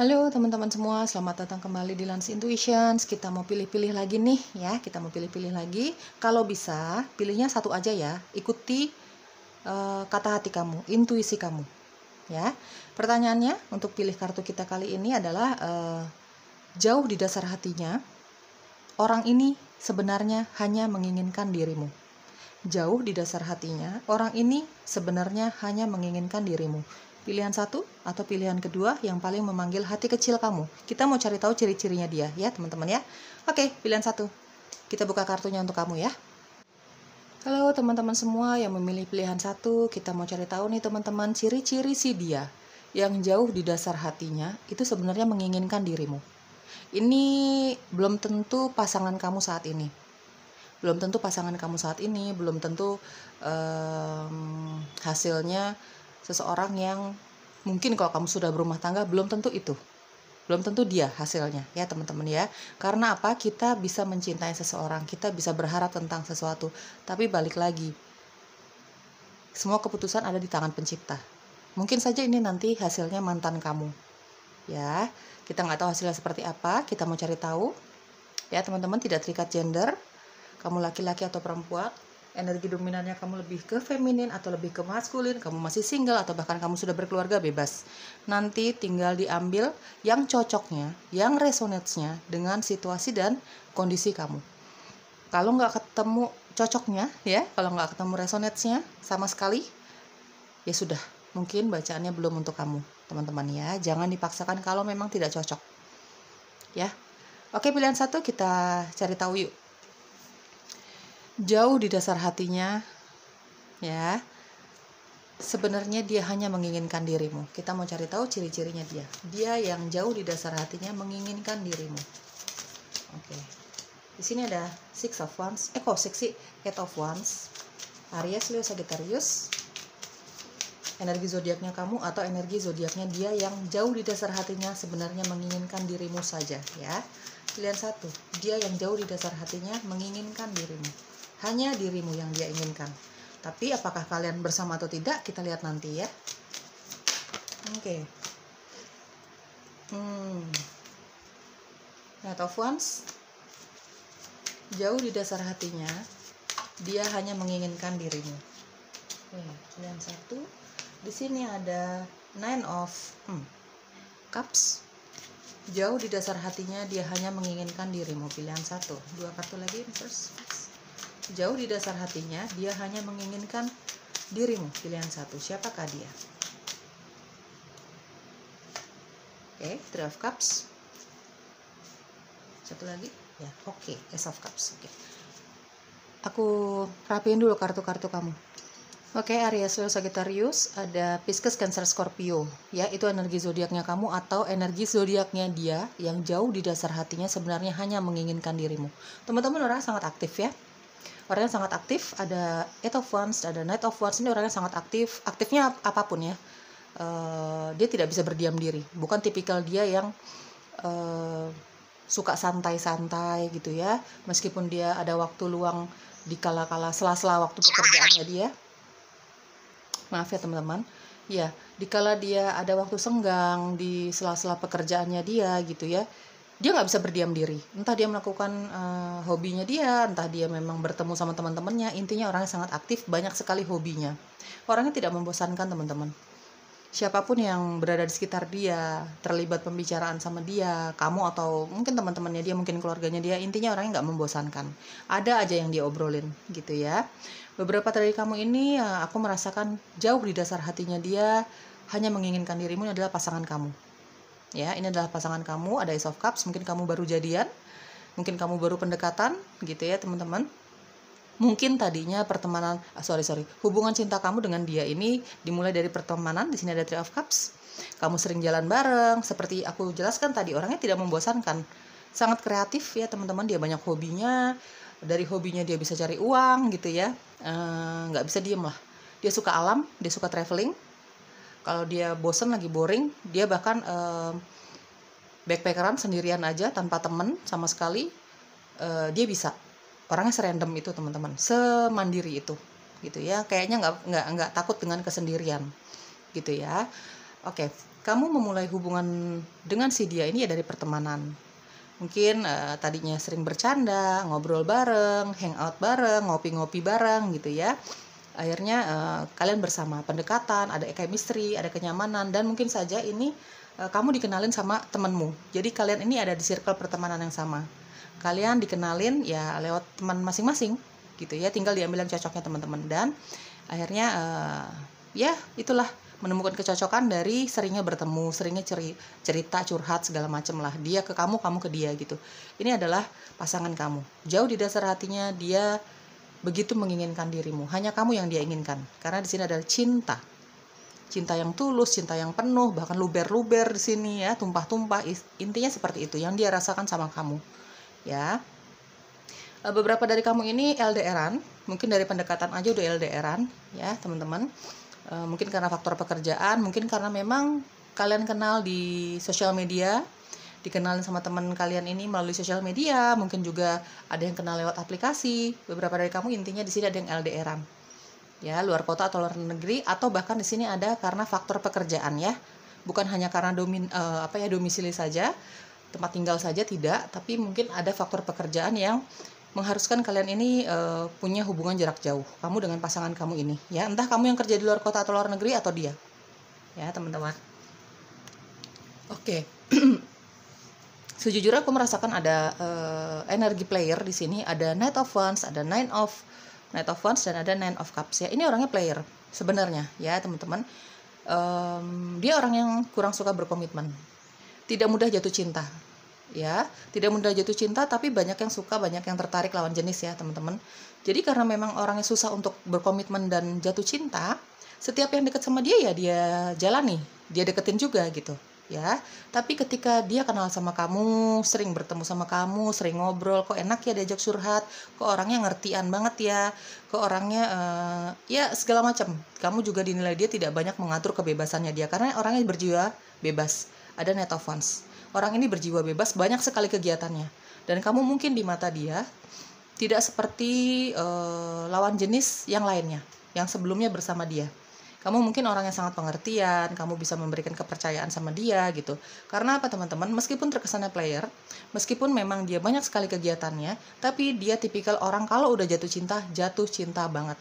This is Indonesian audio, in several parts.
Halo teman-teman semua, selamat datang kembali di Lans Intuitions. Kita mau pilih-pilih lagi nih ya, kita mau pilih-pilih lagi. Kalau bisa, pilihnya satu aja ya. Ikuti kata hati kamu, intuisi kamu ya. Pertanyaannya untuk pilih kartu kita kali ini adalah jauh di dasar hatinya, orang ini sebenarnya hanya menginginkan dirimu. Jauh di dasar hatinya, orang ini sebenarnya hanya menginginkan dirimu. Pilihan satu atau pilihan kedua yang paling memanggil hati kecil kamu. Kita mau cari tahu ciri-cirinya dia ya teman-teman ya. Oke, pilihan satu. Kita buka kartunya untuk kamu ya. Halo teman-teman semua yang memilih pilihan satu. Kita mau cari tahu nih teman-teman ciri-ciri si dia yang jauh di dasar hatinya itu sebenarnya menginginkan dirimu. Ini belum tentu pasangan kamu saat ini. Belum tentu pasangan kamu saat ini, belum tentu hasilnya seseorang yang mungkin kalau kamu sudah berumah tangga, belum tentu itu. Belum tentu dia hasilnya ya teman-teman ya. Karena apa? Kita bisa mencintai seseorang, kita bisa berharap tentang sesuatu, tapi balik lagi, semua keputusan ada di tangan pencipta. Mungkin saja ini nanti hasilnya mantan kamu ya. Kita nggak tahu hasilnya seperti apa, kita mau cari tahu ya teman-teman. Tidak terikat gender, kamu laki-laki atau perempuan, energi dominannya kamu lebih ke feminin atau lebih ke maskulin, kamu masih single atau bahkan kamu sudah berkeluarga, bebas. Nanti tinggal diambil yang cocoknya, yang resonates-nya dengan situasi dan kondisi kamu. Kalau nggak ketemu cocoknya ya, kalau nggak ketemu resonates-nya sama sekali, ya sudah, mungkin bacaannya belum untuk kamu teman-teman ya. Jangan dipaksakan kalau memang tidak cocok ya. Oke, pilihan satu kita cari tahu yuk. Jauh di dasar hatinya ya, sebenarnya dia hanya menginginkan dirimu. Kita mau cari tahu ciri-cirinya dia. Dia yang jauh di dasar hatinya menginginkan dirimu. Oke. Di sini ada Six of Wands. Eight of Wands. Aries, Leo, Sagittarius. Energi zodiaknya kamu atau energi zodiaknya dia yang jauh di dasar hatinya sebenarnya menginginkan dirimu saja ya. Pilihan satu. Dia yang jauh di dasar hatinya menginginkan dirimu. Hanya dirimu yang dia inginkan. Tapi apakah kalian bersama atau tidak, kita lihat nanti ya. Oke. Knight of Wands. Jauh di dasar hatinya, dia hanya menginginkan dirimu. Oke, pilihan satu. Di sini ada Nine of Cups. Jauh di dasar hatinya, dia hanya menginginkan dirimu. Pilihan satu. Dua kartu lagi, first. Jauh di dasar hatinya, dia hanya menginginkan dirimu. Pilihan satu. Siapakah dia? Oke, Three of Cups. Satu lagi. Ya, oke, Ace of Cups. Oke. Aku rapiin dulu kartu-kartu kamu. Oke, Aries, Leo, Sagittarius, ada Pisces, Cancer, Scorpio. Ya, itu energi zodiaknya kamu atau energi zodiaknya dia yang jauh di dasar hatinya sebenarnya hanya menginginkan dirimu. Teman-teman orang sangat aktif ya. Orangnya sangat aktif, ada Eight of Wands, ada Knight of Wands, ini orangnya sangat aktif, aktifnya apapun ya. Dia tidak bisa berdiam diri, bukan tipikal dia yang suka santai-santai gitu ya. Meskipun dia ada waktu luang di kala-kala sela-sela waktu pekerjaannya dia. Maaf ya teman-teman. Ya, dikala dia ada waktu senggang di sela-sela pekerjaannya dia gitu ya. Dia nggak bisa berdiam diri, entah dia melakukan hobinya dia, entah dia memang bertemu sama teman-temannya. Intinya orangnya sangat aktif, banyak sekali hobinya. Orangnya tidak membosankan teman-teman. Siapapun yang berada di sekitar dia, terlibat pembicaraan sama dia, kamu atau mungkin teman-temannya dia, mungkin keluarganya dia, intinya orangnya nggak membosankan. Ada aja yang dia obrolin gitu ya. Beberapa dari kamu ini aku merasakan jauh di dasar hatinya dia hanya menginginkan dirimu. Ini adalah pasangan kamu. Ya, ini adalah pasangan kamu, ada Ace of Cups, mungkin kamu baru jadian, mungkin kamu baru pendekatan gitu ya teman-teman. Mungkin tadinya pertemanan, hubungan cinta kamu dengan dia ini dimulai dari pertemanan. Di sini ada Three of Cups. Kamu sering jalan bareng, seperti aku jelaskan tadi, orangnya tidak membosankan. Sangat kreatif ya teman-teman, dia banyak hobinya. Dari hobinya dia bisa cari uang gitu ya. Nggak bisa diem lah. Dia suka alam, dia suka traveling. Kalau dia bosen, lagi boring, dia bahkan backpackeran sendirian aja tanpa temen sama sekali. Dia bisa. Orangnya serandom itu teman-teman, semandiri itu gitu ya. Kayaknya nggak takut dengan kesendirian gitu ya. Oke, kamu memulai hubungan dengan si dia ini ya dari pertemanan. Mungkin tadinya sering bercanda, ngobrol bareng, hangout bareng, ngopi-ngopi bareng gitu ya. Akhirnya kalian bersama, pendekatan, ada chemistry, ada kenyamanan, dan mungkin saja ini kamu dikenalin sama temanmu. Jadi kalian ini ada di circle pertemanan yang sama. Kalian dikenalin ya lewat teman masing-masing gitu ya, tinggal diambil yang cocoknya teman-teman. Dan akhirnya ya itulah, menemukan kecocokan dari seringnya bertemu, seringnya cerita, curhat segala macam lah. Dia ke kamu, kamu ke dia gitu. Ini adalah pasangan kamu. Jauh di dasar hatinya dia begitu menginginkan dirimu. Hanya kamu yang dia inginkan. Karena di sini adalah cinta. Cinta yang tulus, cinta yang penuh, bahkan luber-luber di sini ya, tumpah-tumpah. Intinya seperti itu yang dia rasakan sama kamu. Ya. Beberapa dari kamu ini LDRan, mungkin dari pendekatan aja udah LDRan ya, teman-teman. Mungkin karena faktor pekerjaan, mungkin karena memang kalian kenal di sosial media, dikenalin sama teman kalian ini melalui sosial media, mungkin juga ada yang kenal lewat aplikasi. Beberapa dari kamu intinya di sini ada yang LDRan, ya, luar kota atau luar negeri, atau bahkan di sini ada karena faktor pekerjaan ya, bukan hanya karena domisili saja, tempat tinggal saja, tidak, tapi mungkin ada faktor pekerjaan yang mengharuskan kalian ini punya hubungan jarak jauh, kamu dengan pasangan kamu ini ya, entah kamu yang kerja di luar kota atau luar negeri atau dia ya teman-teman. Oke. Sejujurnya aku merasakan ada energi player di sini, ada Knight of Wands, ada Knight of Wands, dan ada Nine of Cups ya. Ini orangnya player sebenarnya ya teman-teman. Dia orang yang kurang suka berkomitmen, tidak mudah jatuh cinta. Ya, tidak mudah jatuh cinta, tapi banyak yang suka, banyak yang tertarik lawan jenis ya teman-teman. Jadi karena memang orangnya susah untuk berkomitmen dan jatuh cinta, setiap yang dekat sama dia ya dia jalani, dia deketin juga gitu ya. Tapi ketika dia kenal sama kamu, sering bertemu sama kamu, sering ngobrol, kok enak ya diajak curhat, kok orangnya ngertian banget ya, kok orangnya ya segala macam. Kamu juga dinilai dia tidak banyak mengatur kebebasannya dia, karena orangnya berjiwa bebas. Ada Knight of Wands. Orang ini berjiwa bebas, banyak sekali kegiatannya. Dan kamu mungkin di mata dia tidak seperti lawan jenis yang lainnya, yang sebelumnya bersama dia. Kamu mungkin orang yang sangat pengertian, kamu bisa memberikan kepercayaan sama dia gitu. Karena apa teman-teman? Meskipun terkesannya player, meskipun memang dia banyak sekali kegiatannya, tapi dia tipikal orang kalau udah jatuh cinta banget.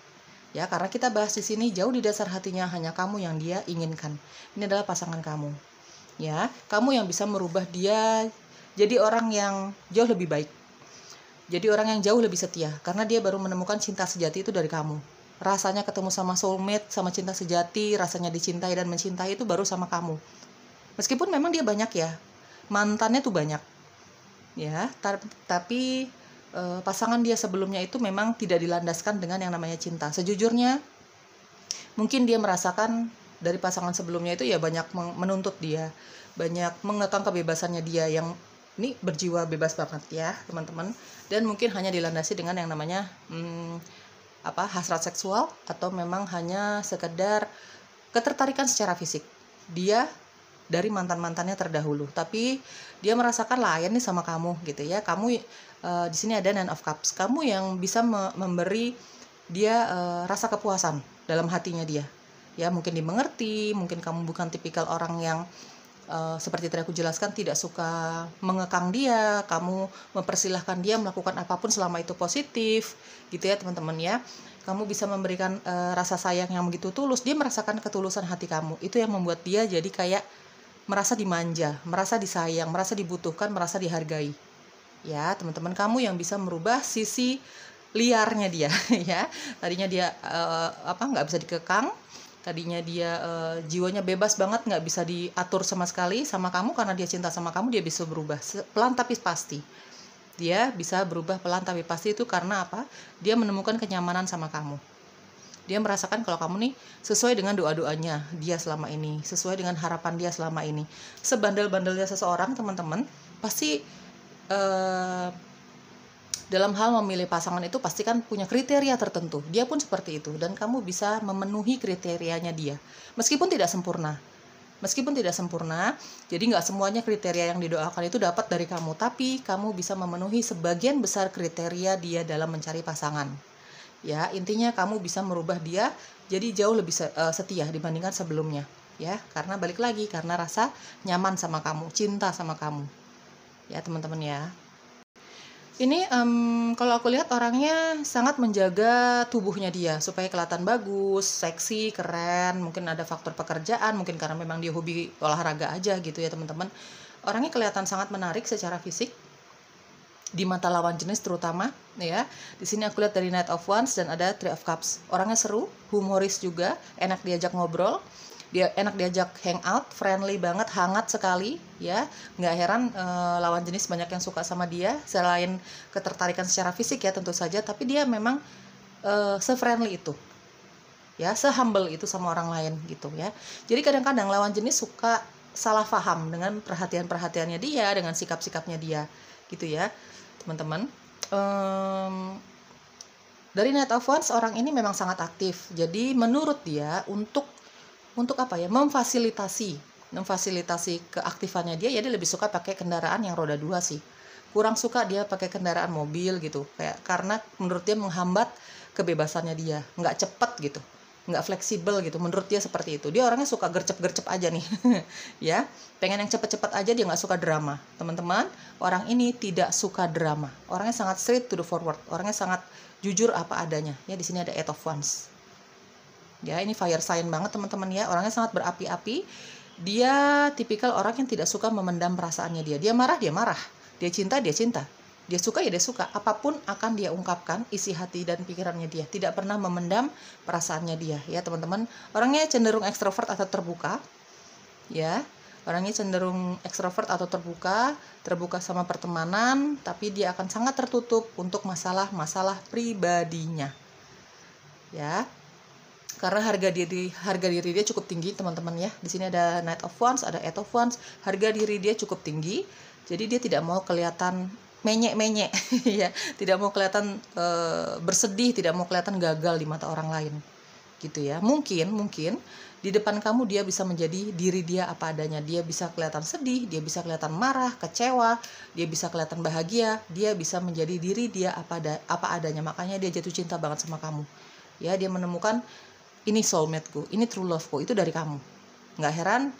Ya, karena kita bahas di sini jauh di dasar hatinya hanya kamu yang dia inginkan. Ini adalah pasangan kamu. Ya, kamu yang bisa merubah dia jadi orang yang jauh lebih baik. Jadi orang yang jauh lebih setia, karena dia baru menemukan cinta sejati itu dari kamu. Rasanya ketemu sama soulmate, sama cinta sejati, rasanya dicintai dan mencintai itu baru sama kamu. Meskipun memang dia banyak ya, mantannya tuh banyak. Ya, tapi pasangan dia sebelumnya itu memang tidak dilandaskan dengan yang namanya cinta. Sejujurnya, mungkin dia merasakan dari pasangan sebelumnya itu ya banyak menuntut dia, banyak mengekang kebebasannya dia yang ini berjiwa bebas banget ya teman-teman, dan mungkin hanya dilandasi dengan yang namanya hasrat seksual, atau memang hanya sekedar ketertarikan secara fisik dia dari mantan-mantannya terdahulu, tapi dia merasakan layan nih sama kamu gitu ya. Kamu di sini ada Nine of Cups, kamu yang bisa memberi dia rasa kepuasan dalam hatinya dia. Ya, mungkin dimengerti, mungkin kamu bukan tipikal orang yang seperti tadi aku jelaskan tidak suka mengekang dia, kamu mempersilahkan dia melakukan apapun selama itu positif, gitu ya teman-teman ya. Kamu bisa memberikan rasa sayang yang begitu tulus, dia merasakan ketulusan hati kamu, itu yang membuat dia jadi kayak merasa dimanja, merasa disayang, merasa dibutuhkan, merasa dihargai. Ya teman-teman, kamu yang bisa merubah sisi liarnya dia, ya. Tadinya dia nggak bisa dikekang. Tadinya dia jiwanya bebas banget, nggak bisa diatur sama sekali sama kamu. Karena dia cinta sama kamu, dia bisa berubah pelan tapi pasti. Dia bisa berubah pelan tapi pasti, itu karena apa? Dia menemukan kenyamanan sama kamu. Dia merasakan kalau kamu nih sesuai dengan doa-doanya dia selama ini, sesuai dengan harapan dia selama ini. Sebandel-bandelnya seseorang teman-teman, pasti dalam hal memilih pasangan itu pasti kan punya kriteria tertentu. Dia pun seperti itu, dan kamu bisa memenuhi kriterianya dia. Meskipun tidak sempurna. Jadi nggak semuanya kriteria yang didoakan itu dapat dari kamu, tapi kamu bisa memenuhi sebagian besar kriteria dia dalam mencari pasangan. Ya, intinya kamu bisa merubah dia jadi jauh lebih setia dibandingkan sebelumnya. ya, karena balik lagi karena rasa nyaman sama kamu, cinta sama kamu, ya teman-teman ya. Ini kalau aku lihat orangnya sangat menjaga tubuhnya dia supaya kelihatan bagus, seksi, keren. Mungkin ada faktor pekerjaan, mungkin karena memang dia hobi olahraga aja gitu ya teman-teman. Orangnya kelihatan sangat menarik secara fisik di mata lawan jenis terutama ya. Di sini aku lihat dari Knight of Wands dan ada Three of Cups. Orangnya seru, humoris juga, enak diajak ngobrol. Dia enak diajak hangout, friendly banget, hangat sekali ya. Nggak heran lawan jenis banyak yang suka sama dia, selain ketertarikan secara fisik ya tentu saja, tapi dia memang se-friendly itu ya, se-humble itu sama orang lain gitu ya. Jadi kadang-kadang lawan jenis suka salah paham dengan perhatian-perhatiannya dia, dengan sikap-sikapnya dia gitu ya teman-teman. Dari Knight of Wands, orang ini memang sangat aktif. Jadi menurut dia untuk apa ya, memfasilitasi keaktifannya dia, ya dia lebih suka pakai kendaraan yang roda 2 sih. Kurang suka dia pakai kendaraan mobil gitu, kayak karena menurut dia menghambat kebebasannya dia, nggak cepet gitu, nggak fleksibel gitu, menurut dia seperti itu. Dia orangnya suka gercep-gercep aja nih ya, pengen yang cepet-cepet aja, dia nggak suka drama teman-teman. Orang ini tidak suka drama, orangnya sangat straight to the forward, orangnya sangat jujur apa adanya ya. Di sini ada Eight of Wands ya, ini fire sign banget teman-teman ya. Orangnya sangat berapi-api. Dia tipikal orang yang tidak suka memendam perasaannya dia. Dia marah, dia cinta, dia suka ya dia suka. Apapun akan dia ungkapkan isi hati dan pikirannya dia, tidak pernah memendam perasaannya dia ya teman-teman. Orangnya cenderung ekstrovert atau terbuka ya. Orangnya cenderung ekstrovert atau terbuka sama pertemanan, tapi dia akan sangat tertutup untuk masalah pribadinya ya. Karena harga diri dia cukup tinggi teman-teman ya. Di sini ada Knight of Wands, ada Eight of Wands. Harga diri dia cukup tinggi, jadi dia tidak mau kelihatan menyek ya, tidak mau kelihatan bersedih, tidak mau kelihatan gagal di mata orang lain gitu ya. Mungkin di depan kamu dia bisa menjadi diri dia apa adanya. Dia bisa kelihatan sedih, dia bisa kelihatan marah, kecewa, dia bisa kelihatan bahagia, dia bisa menjadi diri dia apa adanya. Makanya dia jatuh cinta banget sama kamu ya. Dia menemukan ini soulmate-ku, ini true love-ku, itu dari kamu. Nggak heran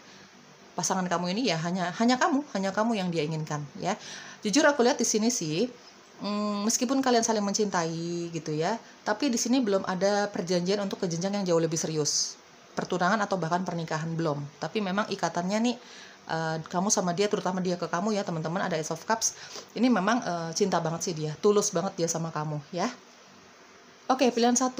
pasangan kamu ini ya hanya kamu yang dia inginkan ya. Jujur aku lihat di sini sih, meskipun kalian saling mencintai gitu ya, tapi di sini belum ada perjanjian untuk ke jenjang yang jauh lebih serius, pertunangan atau bahkan pernikahan belum. Tapi memang ikatannya nih, kamu sama dia, terutama dia ke kamu ya teman-teman. Ada Ace of Cups, ini memang cinta banget sih dia, tulus banget dia sama kamu ya. Oke, pilihan 1,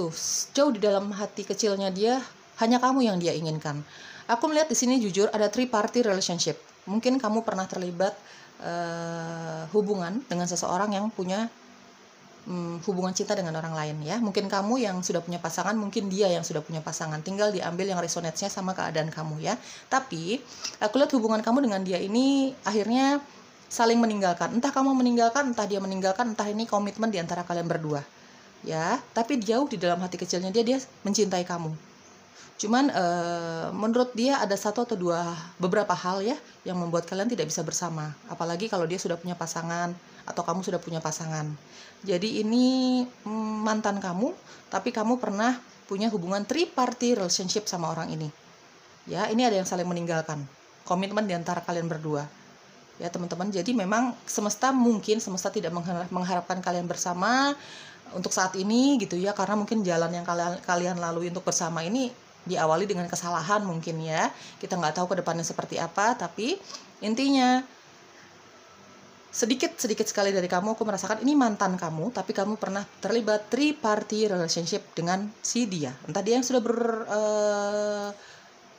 jauh di dalam hati kecilnya dia, hanya kamu yang dia inginkan. Aku melihat di sini jujur ada 3-party relationship. Mungkin kamu pernah terlibat hubungan dengan seseorang yang punya hubungan cinta dengan orang lain ya. Mungkin kamu yang sudah punya pasangan, mungkin dia yang sudah punya pasangan. Tinggal diambil yang resonates-nya sama keadaan kamu ya. Tapi aku lihat hubungan kamu dengan dia ini akhirnya saling meninggalkan. Entah kamu meninggalkan, entah dia meninggalkan, entah ini komitmen di antara kalian berdua ya. Tapi jauh di dalam hati kecilnya dia mencintai kamu. Cuman menurut dia ada satu atau beberapa hal ya yang membuat kalian tidak bisa bersama. Apalagi kalau dia sudah punya pasangan atau kamu sudah punya pasangan. Jadi ini mantan kamu, tapi kamu pernah punya hubungan 3-party relationship sama orang ini. Ya, ini ada yang saling meninggalkan. Komitmen di antara kalian berdua. Ya teman-teman, jadi memang semesta tidak mengharapkan kalian bersama untuk saat ini gitu ya, karena mungkin jalan yang kalian lalui untuk bersama ini diawali dengan kesalahan mungkin ya. Kita nggak tahu ke depannya seperti apa, tapi intinya sedikit sekali dari kamu aku merasakan ini mantan kamu, tapi kamu pernah terlibat 3-party relationship dengan si dia. Entah dia yang sudah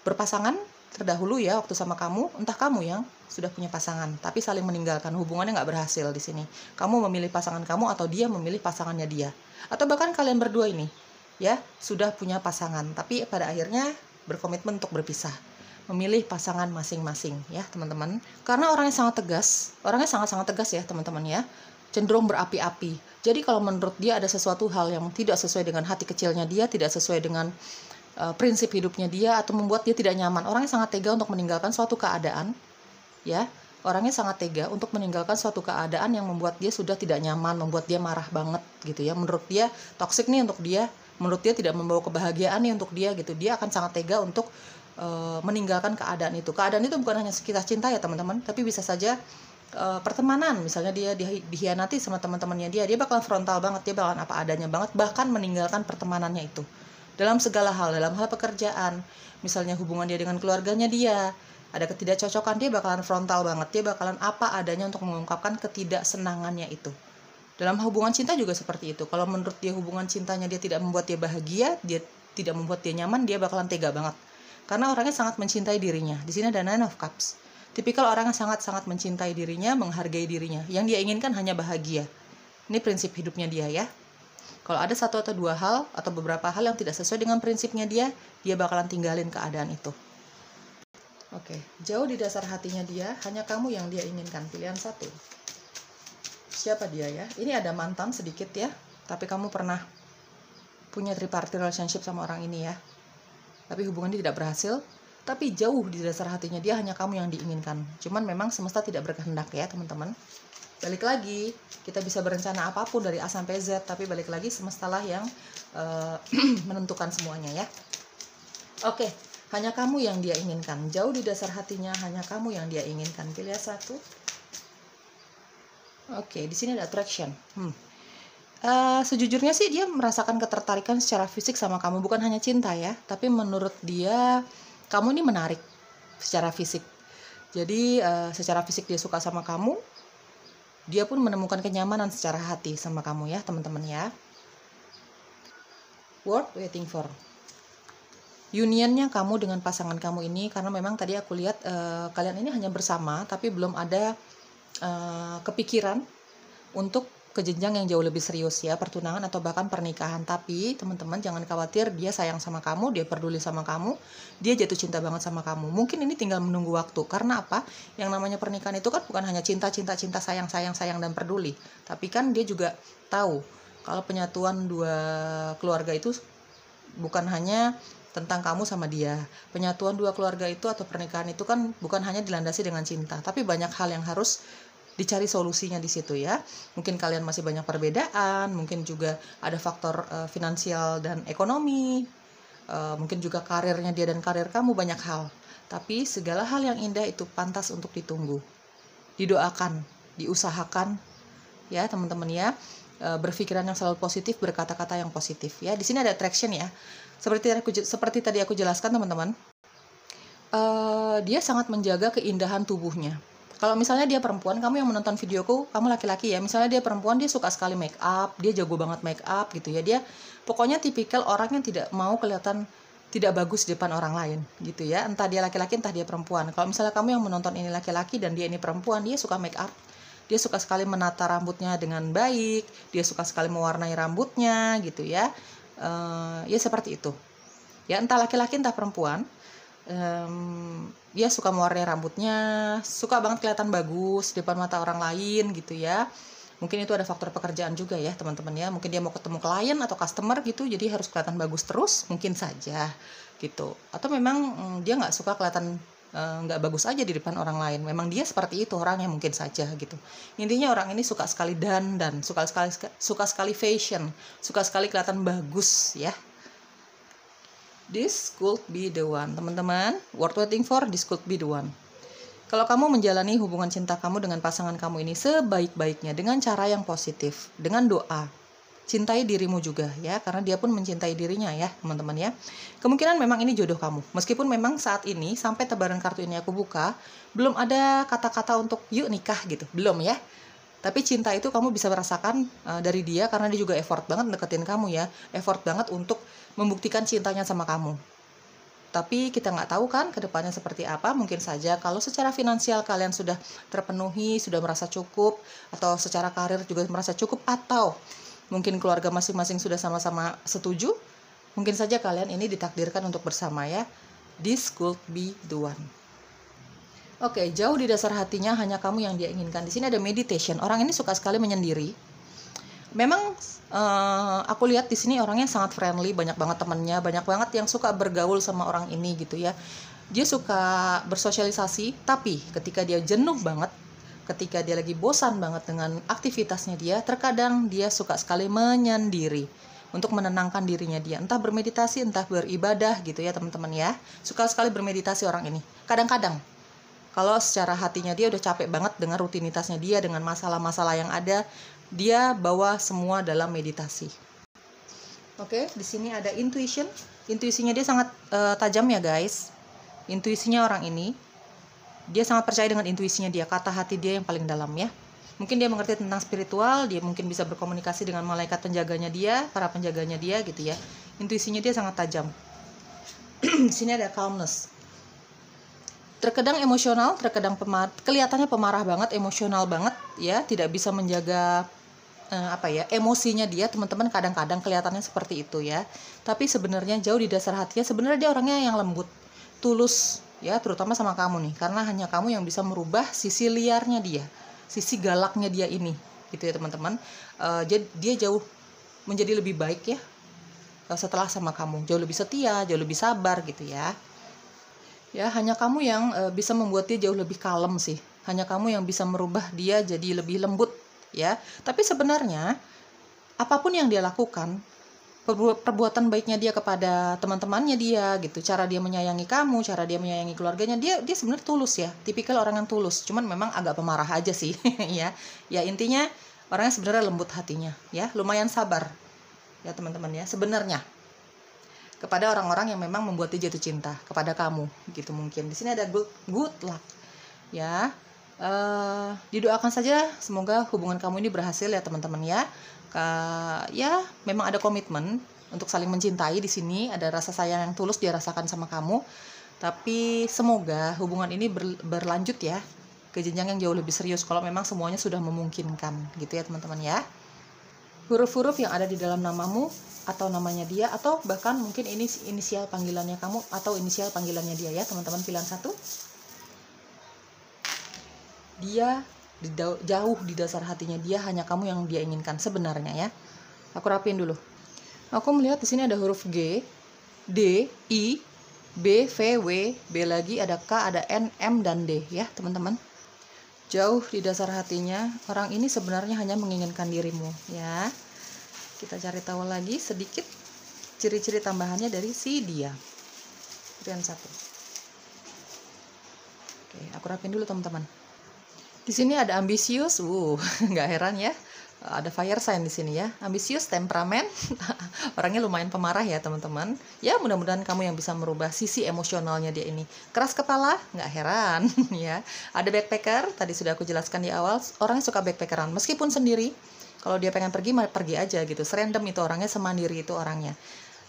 berpasangan terdahulu ya waktu sama kamu, entah kamu yang sudah punya pasangan tapi saling meninggalkan, hubungannya nggak berhasil di sini. Kamu memilih pasangan kamu atau dia memilih pasangannya dia, atau bahkan kalian berdua ini ya sudah punya pasangan tapi pada akhirnya berkomitmen untuk berpisah, memilih pasangan masing-masing ya teman-teman. Karena orangnya sangat tegas ya teman-teman ya, cenderung berapi-api. Jadi kalau menurut dia ada sesuatu hal yang tidak sesuai dengan hati kecilnya dia, tidak sesuai dengan prinsip hidupnya dia, atau membuat dia tidak nyaman, orangnya sangat tega untuk meninggalkan suatu keadaan ya. Orangnya sangat tega untuk meninggalkan suatu keadaan yang membuat dia sudah tidak nyaman, membuat dia marah banget gitu ya. Menurut dia toksik nih untuk dia, menurut dia tidak membawa kebahagiaan nih untuk dia gitu. Dia akan sangat tega untuk meninggalkan keadaan itu. Keadaan itu bukan hanya sekitar cinta ya teman-teman, tapi bisa saja pertemanan. Misalnya dia dihianati sama teman-temannya dia bakalan frontal banget, dia bakalan apa adanya banget, bahkan meninggalkan pertemanannya itu. Dalam segala hal, dalam hal pekerjaan, misalnya hubungan dia dengan keluarganya dia, ada ketidakcocokan, dia bakalan frontal banget, dia bakalan apa adanya untuk mengungkapkan ketidaksenangannya itu. Dalam hubungan cinta juga seperti itu. Kalau menurut dia hubungan cintanya dia tidak membuat dia bahagia, dia tidak membuat dia nyaman, dia bakalan tega banget. Karena orangnya sangat mencintai dirinya. Di sini ada 9 of Cups. Tipikal orang yang sangat-sangat mencintai dirinya, menghargai dirinya. Yang dia inginkan hanya bahagia. Ini prinsip hidupnya dia ya. Kalau ada satu atau dua hal atau beberapa hal yang tidak sesuai dengan prinsipnya dia bakalan tinggalin keadaan itu. Oke, jauh di dasar hatinya dia, hanya kamu yang dia inginkan. Pilihan 1. Siapa dia ya? Ini ada mantan sedikit ya, tapi kamu pernah punya tripartite relationship sama orang ini ya. Tapi hubungannya tidak berhasil, tapi jauh di dasar hatinya dia hanya kamu yang diinginkan. Cuman memang semesta tidak berkehendak ya teman-teman. Balik lagi, kita bisa berencana apapun dari A sampai Z, tapi balik lagi semestalah yang menentukan semuanya ya. Oke, hanya kamu yang dia inginkan. Jauh di dasar hatinya hanya kamu yang dia inginkan. Pilih 1. Oke, di sini ada attraction. Sejujurnya sih dia merasakan ketertarikan secara fisik sama kamu, bukan hanya cinta ya, tapi menurut dia kamu ini menarik secara fisik. Jadi secara fisik dia suka sama kamu, dia pun menemukan kenyamanan secara hati sama kamu ya teman-teman ya. Worth waiting for. Unionnya kamu dengan pasangan kamu ini, karena memang tadi aku lihat kalian ini hanya bersama, tapi belum ada kepikiran untuk ke jenjang yang jauh lebih serius ya, pertunangan atau bahkan pernikahan. Tapi teman-teman jangan khawatir, dia sayang sama kamu, dia peduli sama kamu, dia jatuh cinta banget sama kamu. Mungkin ini tinggal menunggu waktu. Karena apa? Yang namanya pernikahan itu kan bukan hanya cinta, sayang dan peduli. Tapi kan dia juga tahu kalau penyatuan dua keluarga itu bukan hanya tentang kamu sama dia. Penyatuan dua keluarga itu atau pernikahan itu kan bukan hanya dilandasi dengan cinta, tapi banyak hal yang harus dicari solusinya di situ ya. Mungkin kalian masih banyak perbedaan, mungkin juga ada faktor finansial dan ekonomi, mungkin juga karirnya dia dan karir kamu, banyak hal. Tapi segala hal yang indah itu pantas untuk ditunggu, didoakan, diusahakan ya teman-teman ya. Berpikiran yang selalu positif, berkata-kata yang positif ya. Di sini ada attraction ya. Seperti tadi aku jelaskan teman-teman. Dia sangat menjaga keindahan tubuhnya. Kalau misalnya dia perempuan, kamu yang menonton videoku, kamu laki-laki ya, misalnya dia perempuan, dia suka sekali make up, dia jago banget make up gitu ya, dia pokoknya tipikal orang yang tidak mau kelihatan tidak bagus di depan orang lain gitu ya, entah dia laki-laki entah dia perempuan. Kalau misalnya kamu yang menonton ini laki-laki dan dia ini perempuan, dia suka make up, dia suka sekali menata rambutnya dengan baik, dia suka sekali mewarnai rambutnya gitu ya, ya seperti itu ya, entah laki-laki entah perempuan. Dia suka mewarnai rambutnya, suka banget kelihatan bagus di depan mata orang lain gitu ya. Mungkin itu ada faktor pekerjaan juga ya teman-teman ya. Mungkin dia mau ketemu klien atau customer gitu, jadi harus kelihatan bagus terus, mungkin saja gitu. Atau memang dia nggak suka kelihatan nggak bagus aja di depan orang lain. Memang dia seperti itu orangnya, mungkin saja gitu. Intinya orang ini suka sekali dandan, suka sekali fashion, suka sekali kelihatan bagus ya. This could be the one, teman-teman. Worth waiting for, this could be the one. Kalau kamu menjalani hubungan cinta kamu dengan pasangan kamu ini sebaik-baiknya, dengan cara yang positif, dengan doa, cintai dirimu juga ya, karena dia pun mencintai dirinya ya, teman-teman ya. Kemungkinan memang ini jodoh kamu. Meskipun memang saat ini, sampai tebaran kartu ini aku buka, belum ada kata-kata untuk yuk nikah gitu, belum ya. Tapi cinta itu kamu bisa merasakan dari dia, karena dia juga effort banget deketin kamu ya, effort banget untuk membuktikan cintanya sama kamu. Tapi kita nggak tahu kan ke depannya seperti apa. Mungkin saja kalau secara finansial kalian sudah terpenuhi, sudah merasa cukup, atau secara karir juga merasa cukup, atau mungkin keluarga masing-masing sudah sama-sama setuju, mungkin saja kalian ini ditakdirkan untuk bersama ya. This could be the one. Oke, jauh di dasar hatinya hanya kamu yang dia inginkan. Di sini ada meditation. Orang ini suka sekali menyendiri. Memang aku lihat di sini orangnya sangat friendly, banyak banget temannya, banyak banget yang suka bergaul sama orang ini gitu ya. Dia suka bersosialisasi, tapi ketika dia jenuh banget, ketika dia lagi bosan banget dengan aktivitasnya dia, terkadang dia suka sekali menyendiri. untuk menenangkan dirinya dia, entah bermeditasi, entah beribadah gitu ya teman-teman ya. Suka sekali bermeditasi orang ini. Kadang-kadang kalau secara hatinya dia udah capek banget dengan rutinitasnya dia, dengan masalah-masalah yang ada, dia bawa semua dalam meditasi. Oke, di sini ada intuition. Intuisinya dia sangat tajam ya guys. Intuisinya orang ini, dia sangat percaya dengan intuisinya dia, kata hati dia yang paling dalam ya. Mungkin dia mengerti tentang spiritual, dia mungkin bisa berkomunikasi dengan malaikat penjaganya dia, para penjaganya dia gitu ya. Intuisinya dia sangat tajam. Di sini ada calmness. Terkadang emosional, terkadang kelihatannya pemarah banget, emosional banget ya, tidak bisa menjaga emosinya dia, teman-teman. Kadang-kadang kelihatannya seperti itu ya. Tapi sebenarnya jauh di dasar hatinya sebenarnya dia orangnya yang lembut, tulus ya, terutama sama kamu nih, karena hanya kamu yang bisa merubah sisi liarnya dia, sisi galaknya dia ini gitu ya teman-teman. Dia jauh menjadi lebih baik ya setelah sama kamu, jauh lebih setia, jauh lebih sabar gitu ya. Ya, hanya kamu yang bisa membuat dia jauh lebih kalem sih, hanya kamu yang bisa merubah dia jadi lebih lembut ya. Tapi sebenarnya apapun yang dia lakukan, perbuatan baiknya dia kepada teman-temannya dia gitu, cara dia menyayangi kamu, cara dia menyayangi keluarganya, dia sebenarnya tulus ya, tipikal orang yang tulus, cuman memang agak pemarah aja sih ya intinya orangnya sebenarnya lembut hatinya ya, lumayan sabar ya teman-teman ya sebenarnya, kepada orang-orang yang memang membuat dia jatuh cinta kepada kamu gitu. Mungkin di sini ada good luck ya. Didoakan saja semoga hubungan kamu ini berhasil ya teman-teman ya. Ya memang ada komitmen untuk saling mencintai di sini, ada rasa sayang yang tulus dia rasakan sama kamu, tapi semoga hubungan ini berlanjut ya ke jenjang yang jauh lebih serius kalau memang semuanya sudah memungkinkan gitu ya teman-teman ya. Huruf-huruf yang ada di dalam namamu atau namanya dia, atau bahkan mungkin ini inisial panggilannya kamu atau inisial panggilannya dia ya teman-teman. Pilihan 1, dia jauh di dasar hatinya dia, hanya kamu yang dia inginkan sebenarnya ya. Aku rapiin dulu. Aku melihat di sini ada huruf G, D, I, B, V, W, B lagi, ada K, ada N, M, dan D ya teman-teman. Jauh di dasar hatinya orang ini sebenarnya hanya menginginkan dirimu ya. Kita cari tahu lagi sedikit ciri-ciri tambahannya dari si dia. Pilihan 1. Oke, aku rapiin dulu teman-teman. Di sini ada ambisius, nggak heran ya. Ada fire sign di sini ya. Ambisius, temperamen, orangnya lumayan pemarah ya teman-teman. Ya mudah-mudahan kamu yang bisa merubah sisi emosionalnya dia ini. Keras kepala, nggak heran ya. Ada backpacker, tadi sudah aku jelaskan di awal. Orangnya suka backpackeran, meskipun sendiri. Kalau dia pengen pergi, pergi aja gitu. Serandom itu orangnya, semandiri itu orangnya.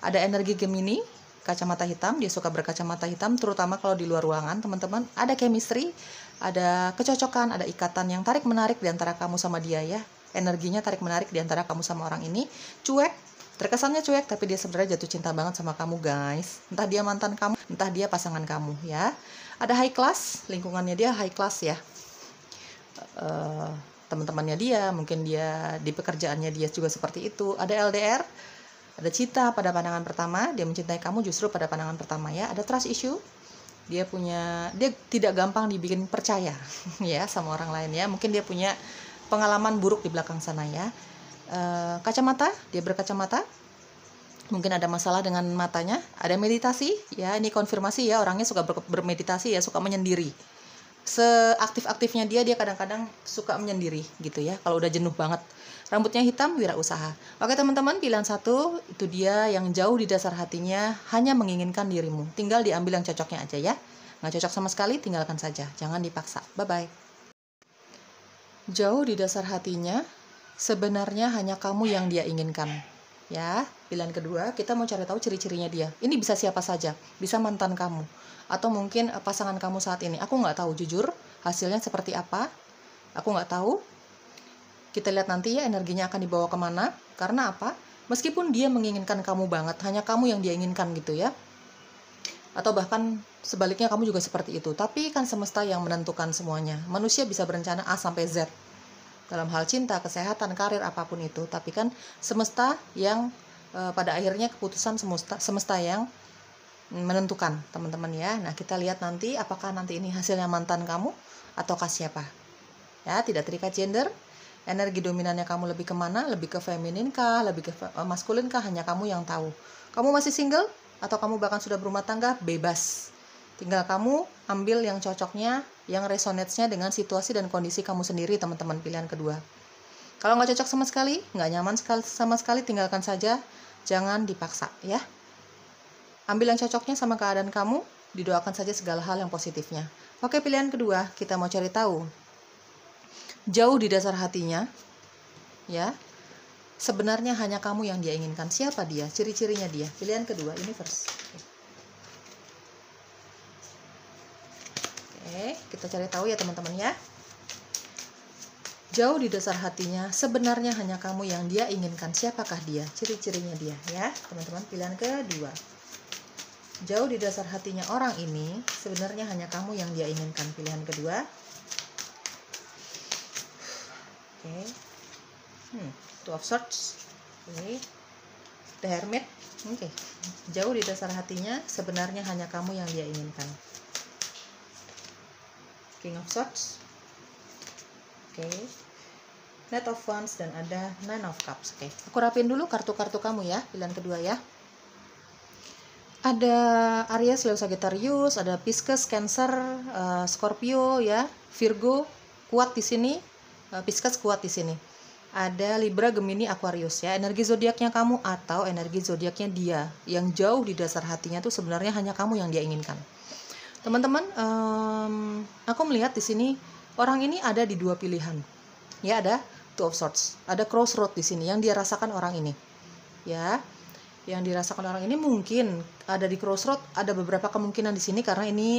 Ada energi Gemini, kacamata hitam, dia suka berkacamata hitam, terutama kalau di luar ruangan teman-teman. Ada chemistry, ada kecocokan, ada ikatan yang tarik-menarik di antara kamu sama dia ya. Energinya tarik-menarik di antara kamu sama orang ini. Cuek, terkesannya cuek, tapi dia sebenarnya jatuh cinta banget sama kamu guys. Entah dia mantan kamu, entah dia pasangan kamu ya. Ada high class, lingkungannya dia high class ya. Teman-temannya dia, mungkin dia di pekerjaannya dia juga seperti itu. Ada LDR, ada cinta pada pandangan pertama, dia mencintai kamu justru pada pandangan pertama ya. Ada trust issue, dia tidak gampang dibikin percaya ya sama orang lain ya. Mungkin dia punya pengalaman buruk di belakang sana ya. Kacamata, dia berkacamata, mungkin ada masalah dengan matanya. Ada meditasi ya, ini konfirmasi ya, orangnya suka bermeditasi ya, suka menyendiri. Seaktif-aktifnya dia kadang-kadang suka menyendiri gitu ya kalau udah jenuh banget. Rambutnya hitam, wirausaha. Oke teman-teman, pilihan 1 itu dia yang jauh di dasar hatinya hanya menginginkan dirimu. Tinggal diambil yang cocoknya aja ya. Nggak cocok sama sekali, tinggalkan saja, jangan dipaksa. Bye-bye. Jauh di dasar hatinya sebenarnya hanya kamu yang dia inginkan ya. Pilihan kedua, kita mau cari tahu ciri-cirinya dia. Ini bisa siapa saja, bisa mantan kamu atau mungkin pasangan kamu saat ini. Aku nggak tahu jujur hasilnya seperti apa, aku nggak tahu. Kita lihat nanti ya energinya akan dibawa kemana. Karena apa? Meskipun dia menginginkan kamu banget, hanya kamu yang dia inginkan gitu ya. Atau bahkan sebaliknya kamu juga seperti itu. Tapi kan semesta yang menentukan semuanya. Manusia bisa berencana A sampai Z dalam hal cinta, kesehatan, karir, apapun itu. Tapi kan semesta yang pada akhirnya keputusan semesta yang menentukan teman-teman ya. Nah kita lihat nanti apakah nanti ini hasilnya mantan kamu ataukah siapa ya. Tidak terikat gender, Energi dominannya kamu lebih kemana? Lebih ke feminin kah? Lebih ke maskulin kah? Hanya kamu yang tahu. Kamu masih single? Atau kamu bahkan sudah berumah tangga? Bebas. Tinggal kamu ambil yang cocoknya, yang resonates-nya dengan situasi dan kondisi kamu sendiri, teman-teman. Pilihan kedua. Kalau nggak cocok sama sekali, nggak nyaman sama sekali, tinggalkan saja. Jangan dipaksa, ya. Ambil yang cocoknya sama keadaan kamu, didoakan saja segala hal yang positifnya. Oke, pilihan kedua, kita mau cari tahu. Jauh di dasar hatinya, ya, sebenarnya hanya kamu yang dia inginkan. Siapa dia? Ciri-cirinya dia. Pilihan kedua, universe. Oke, kita cari tahu ya teman-teman ya. Jauh di dasar hatinya, sebenarnya hanya kamu yang dia inginkan. Siapakah dia? Ciri-cirinya dia, ya teman-teman. Pilihan kedua. Jauh di dasar hatinya orang ini, sebenarnya hanya kamu yang dia inginkan. Pilihan kedua. Oke. Two of Swords. Oke. The Hermit. Oke. Jauh di dasar hatinya, sebenarnya hanya kamu yang dia inginkan. King of Swords. Oke. Knight of Wands dan ada Nine of Cups. Oke. Aku rapin dulu kartu-kartu kamu ya, pilihan kedua ya. Ada Aries, Leo, Sagittarius, ada Pisces, Cancer, Scorpio ya, Virgo kuat di sini, Pisces kuat di sini. Ada Libra, Gemini, Aquarius ya. Energi zodiaknya kamu atau energi zodiaknya dia yang jauh di dasar hatinya tuh sebenarnya hanya kamu yang dia inginkan. Teman-teman, aku melihat di sini orang ini ada di dua pilihan. Ya, ada Two of Swords, ada crossroad di sini yang dia rasakan orang ini. Ya. Yang dirasakan orang ini mungkin ada di crossroad, ada beberapa kemungkinan di sini karena ini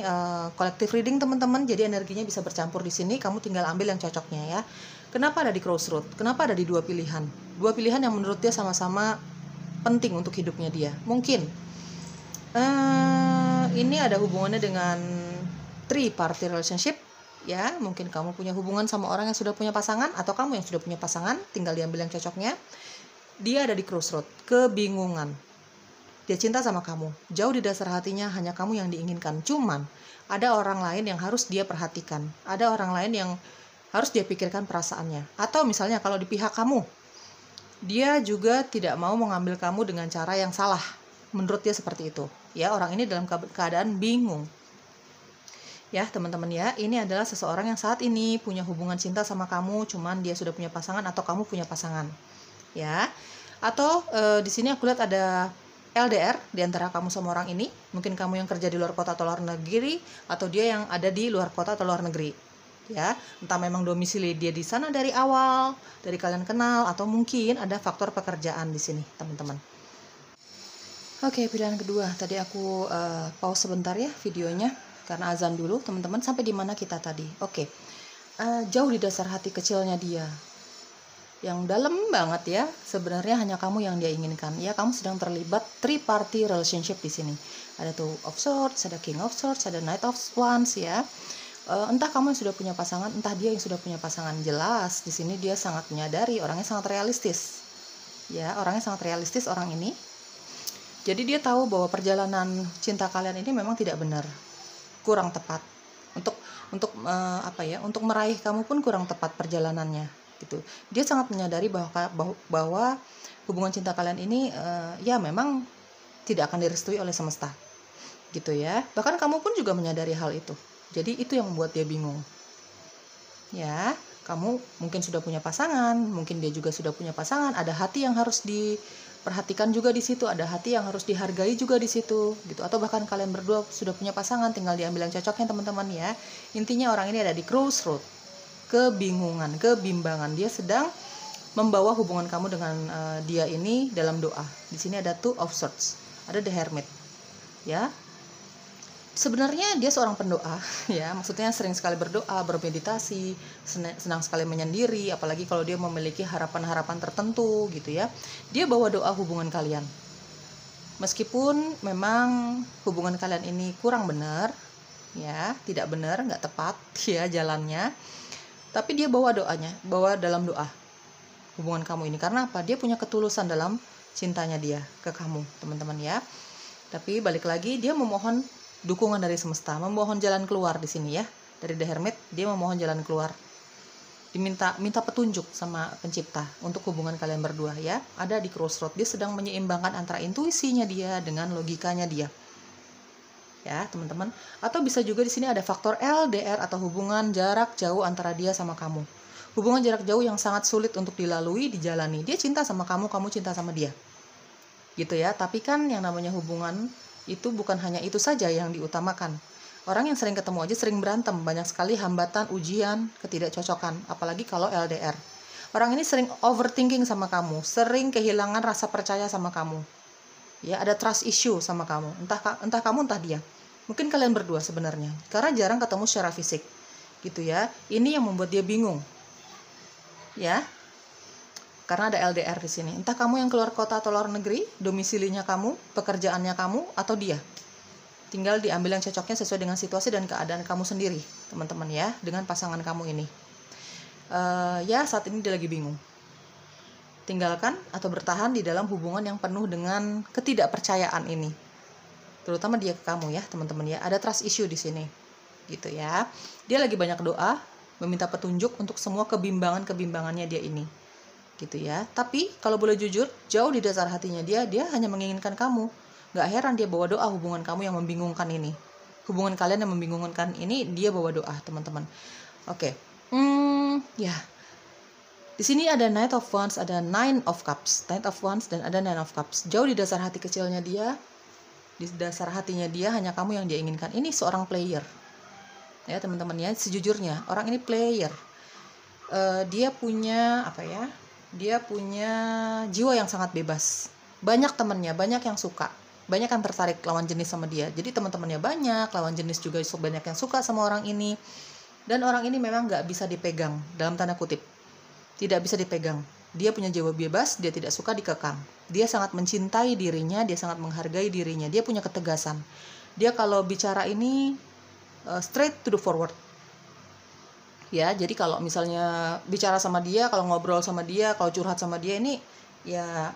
collective reading teman-teman, jadi energinya bisa bercampur di sini, kamu tinggal ambil yang cocoknya ya. Kenapa ada di crossroad? Kenapa ada di dua pilihan? Dua pilihan yang menurut dia sama-sama penting untuk hidupnya dia. Mungkin ini ada hubungannya dengan three-party relationship ya, mungkin kamu punya hubungan sama orang yang sudah punya pasangan atau kamu yang sudah punya pasangan, tinggal diambil yang cocoknya. Dia ada di crossroad, kebingungan. Dia cinta sama kamu, jauh di dasar hatinya hanya kamu yang diinginkan. Cuman ada orang lain yang harus dia perhatikan, ada orang lain yang harus dia pikirkan perasaannya. Atau misalnya kalau di pihak kamu, dia juga tidak mau mengambil kamu dengan cara yang salah. Menurut dia seperti itu. Ya, orang ini dalam keadaan bingung. Ya teman-teman ya, ini adalah seseorang yang saat ini punya hubungan cinta sama kamu, cuman dia sudah punya pasangan atau kamu punya pasangan. Ya, atau di sini aku lihat ada LDR di antara kamu sama orang ini. Mungkin kamu yang kerja di luar kota atau luar negeri, atau dia yang ada di luar kota atau luar negeri. Ya, entah memang domisili dia di sana dari awal, dari kalian kenal, atau mungkin ada faktor pekerjaan di sini, teman-teman. Oke, pilihan kedua. Tadi aku pause sebentar ya videonya karena azan dulu, teman-teman. Sampai di mana kita tadi? Oke. Jauh di dasar hati kecilnya dia, yang dalam banget ya, sebenarnya hanya kamu yang dia inginkan. Ya, kamu sedang terlibat three-party relationship di sini. Ada Two of Swords, ada King of Swords, ada Knight of Wands ya. Entah kamu yang sudah punya pasangan, entah dia yang sudah punya pasangan. Jelas di sini dia sangat menyadari, orangnya sangat realistis. Ya, orangnya sangat realistis orang ini. Jadi dia tahu bahwa perjalanan cinta kalian ini memang tidak benar, kurang tepat. Untuk meraih kamu pun kurang tepat perjalanannya. Gitu. Dia sangat menyadari bahwa hubungan cinta kalian ini ya memang tidak akan direstui oleh semesta gitu ya. Bahkan kamu pun juga menyadari hal itu. Jadi itu yang membuat dia bingung ya. Kamu mungkin sudah punya pasangan, mungkin dia juga sudah punya pasangan. Ada hati yang harus diperhatikan juga di situ, ada hati yang harus dihargai juga di situ gitu. Atau bahkan kalian berdua sudah punya pasangan, tinggal diambil yang cocoknya teman-teman ya. Intinya orang ini ada di crossroad, kebingungan, kebimbangan. Dia sedang membawa hubungan kamu dengan dia ini dalam doa. Di sini ada Two of Swords, ada The Hermit. Ya, sebenarnya dia seorang pendoa, ya. Maksudnya sering sekali berdoa, bermeditasi, senang sekali menyendiri. Apalagi kalau dia memiliki harapan-harapan tertentu, gitu ya. Dia bawa doa hubungan kalian. Meskipun memang hubungan kalian ini kurang benar, ya, tidak benar, nggak tepat, ya jalannya. Tapi dia bawa doanya, bawa dalam doa hubungan kamu ini. Karena apa? Dia punya ketulusan dalam cintanya dia ke kamu, teman-teman ya. Tapi balik lagi, dia memohon dukungan dari semesta, memohon jalan keluar di sini ya. Dari The Hermit, dia memohon jalan keluar. minta petunjuk sama pencipta untuk hubungan kalian berdua ya. Ada di crossroad, dia sedang menyeimbangkan antara intuisinya dia dengan logikanya dia. Ya, teman-teman. Atau bisa juga di sini ada faktor LDR atau hubungan jarak jauh antara dia sama kamu. Hubungan jarak jauh yang sangat sulit untuk dilalui, dijalani. Dia cinta sama kamu, kamu cinta sama dia. Gitu ya. Tapi kan yang namanya hubungan itu bukan hanya itu saja yang diutamakan. Orang yang sering ketemu aja sering berantem, banyak sekali hambatan, ujian, ketidakcocokan, apalagi kalau LDR. Orang ini sering overthinking sama kamu, sering kehilangan rasa percaya sama kamu. Ya, ada trust issue sama kamu, entah kamu entah dia. Mungkin kalian berdua sebenarnya, karena jarang ketemu secara fisik, gitu ya. Ini yang membuat dia bingung, ya, karena ada LDR di sini. Entah kamu yang keluar kota atau luar negeri, domisilinya kamu, pekerjaannya kamu, atau dia. Tinggal diambil yang cocoknya sesuai dengan situasi dan keadaan kamu sendiri, teman-teman ya, dengan pasangan kamu ini. Ya, saat ini dia lagi bingung. Tinggalkan atau bertahan di dalam hubungan yang penuh dengan ketidakpercayaan ini, terutama dia ke kamu ya teman-teman ya. Ada trust issue di sini gitu ya. Dia lagi banyak doa, meminta petunjuk untuk semua kebimbangannya dia ini gitu ya. Tapi kalau boleh jujur, jauh di dasar hatinya dia hanya menginginkan kamu. Gak heran dia bawa doa hubungan kamu yang membingungkan ini, hubungan kalian yang membingungkan ini, dia bawa doa teman-teman. Oke. Ya, di sini ada Knight of Wands, ada Nine of Cups, Knight of Wands dan ada Nine of Cups. Jauh di dasar hati kecilnya dia, di dasar hatinya dia hanya kamu yang dia inginkan. Ini seorang player, ya teman-teman ya. Sejujurnya orang ini player. Dia punya apa ya? Dia punya jiwa yang sangat bebas. Banyak temannya, banyak yang suka, banyak yang tertarik lawan jenis sama dia. Jadi teman-temannya banyak, lawan jenis juga banyak yang suka sama orang ini. Dan orang ini memang nggak bisa dipegang dalam tanda kutip. Tidak bisa dipegang. Dia punya jiwa bebas, dia tidak suka dikekang. Dia sangat mencintai dirinya, dia sangat menghargai dirinya, dia punya ketegasan. Dia kalau bicara ini straight to the forward. Ya, jadi kalau misalnya bicara sama dia, kalau ngobrol sama dia, kalau curhat sama dia ini ya